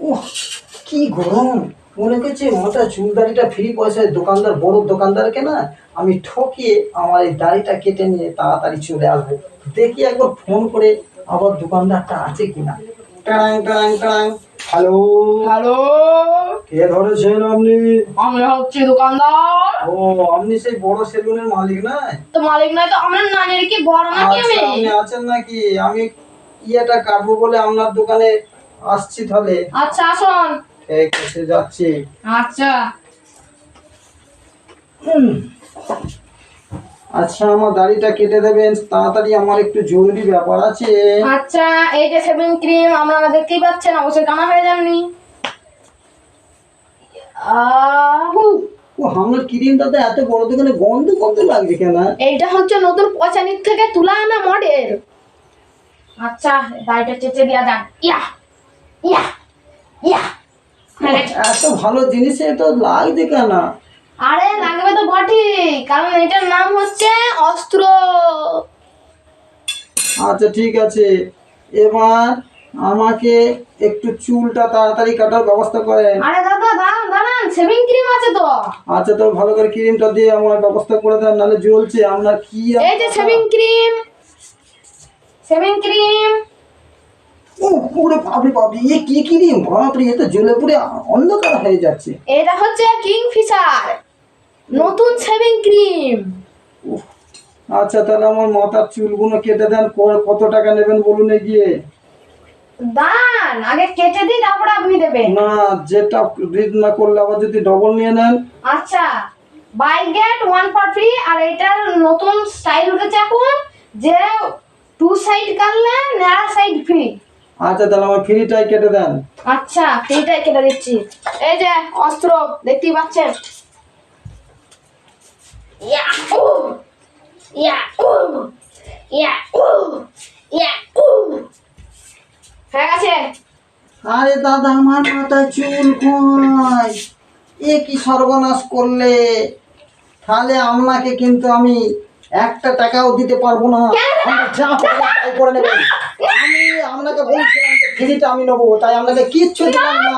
উহ, কি গরম! মনে করছে মাথা চুল দাড়িটা ফ্রি পয়সায় দোকানদার, বড় দোকানদারকে না আমি ঠকিয়ে আমার এই দাড়িটা কেটে নিয়ে তাড়াতাড়ি চলে আসবো। দেখি একবার ফোন করে আবার দোকানদারটা আছে কিনা। টাং টাং টাং। হ্যালো, হ্যালো, কে ধরেছেন আপনি? আমি হচ্ছি দোকানদার। ও, আপনি সেই বড় সেলুনের মালিক না? তো মালিক নাই তো আমার নানির কি বড় নাকি আচ্ছা, আমি? আপনি আছেন নাকি? আমি ইয়েটা কাটবো বলে আপনার দোকানে আসছি তাহলে। আচ্ছা আসুন। ঠিক আছে, যাচ্ছি। আচ্ছা আচ্ছা, আমার দাড়িটা কেটে দেবেন তাড়াতাড়ি, আমার একটু জরুরি ব্যাপার আছে। আচ্ছা, এই যে শেভিং ক্রিম আপনারা দেখতেই পাচ্ছেন, অবশ্যই কানা হয়ে যাননি। আহু, ও, আপনার ক্রিমটা তো এত বড় দোকানে গন্ধ গন্ধ লাগছে কেন? এইটা হচ্ছে নতুন পচানির থেকে তুলা আনা মডেল। আচ্ছা, দাড়িটা চেঁচে দিয়া যান। ইয়া ইয়া ইয়া। এত ভালো জিনিসে তো লাগছে কেন? আরে লাগবে তো বটেই, কারণ এটার নাম হচ্ছে অস্ত্র। আচ্ছা ঠিক আছে, এবার আমাকে একটু চুলটা তাড়াতাড়ি কাটার ব্যবস্থা করেন। আরে দাদা দাঁড়ান দাঁড়ান, শেভিং ক্রিম আছে তো। আচ্ছা, তো ভালো করে ক্রিমটা দিয়ে আমার ব্যবস্থা করে দেন, নাহলে জ্বলছে। আপনার কি এই যে শেভিং ক্রিম, শেভিং ক্রিম। ও পুরো বাপরে বাপরে, এ কি ক্রিম! বাপরে, এ তো জ্বলে পুরো অন্ধকার হয়ে যাচ্ছে। এটা হচ্ছে কিংফিশার নতুন শেভিং ক্রিম। আচ্ছা, তাহলে আমার মাথার চুলগুলো কেটে দেন। কত টাকা নেবেন বলুন এগিয়ে? দান আগে কেটে দিই, তারপরে আপনি দেবেন। না, যেটা রিড না করলে আবার যদি ডবল নিয়ে নেন। আচ্ছা, buy get one for free. আর এটার নতুন স্টাইল উঠেছে এখন, যে টু সাইড কাটলে নেড়া সাইড ফ্রি। আচ্ছা, তাহলে আমার ফ্রিটাই কেটে দেন। আচ্ছা, ফ্রিটাই কেটে দিচ্ছি। এই যে অস্ত্র দেখতেই পাচ্ছেন। Yahoo Yahoo Yahoo Yahoo. হয়ে গেছে। আরে দাদা, আমার মাথায় চুল কই! এ কি সর্বনাশ করলে! তাহলে আপনাকে কিন্তু আমি একটা টাকাও দিতে পারবো না। আপনি যা হবে তাই করে নেবেন। আমি আপনাকে বলছিলাম যে ফ্রিটা আমি নেবো, তাই আপনাকে কিচ্ছু দিলাম না।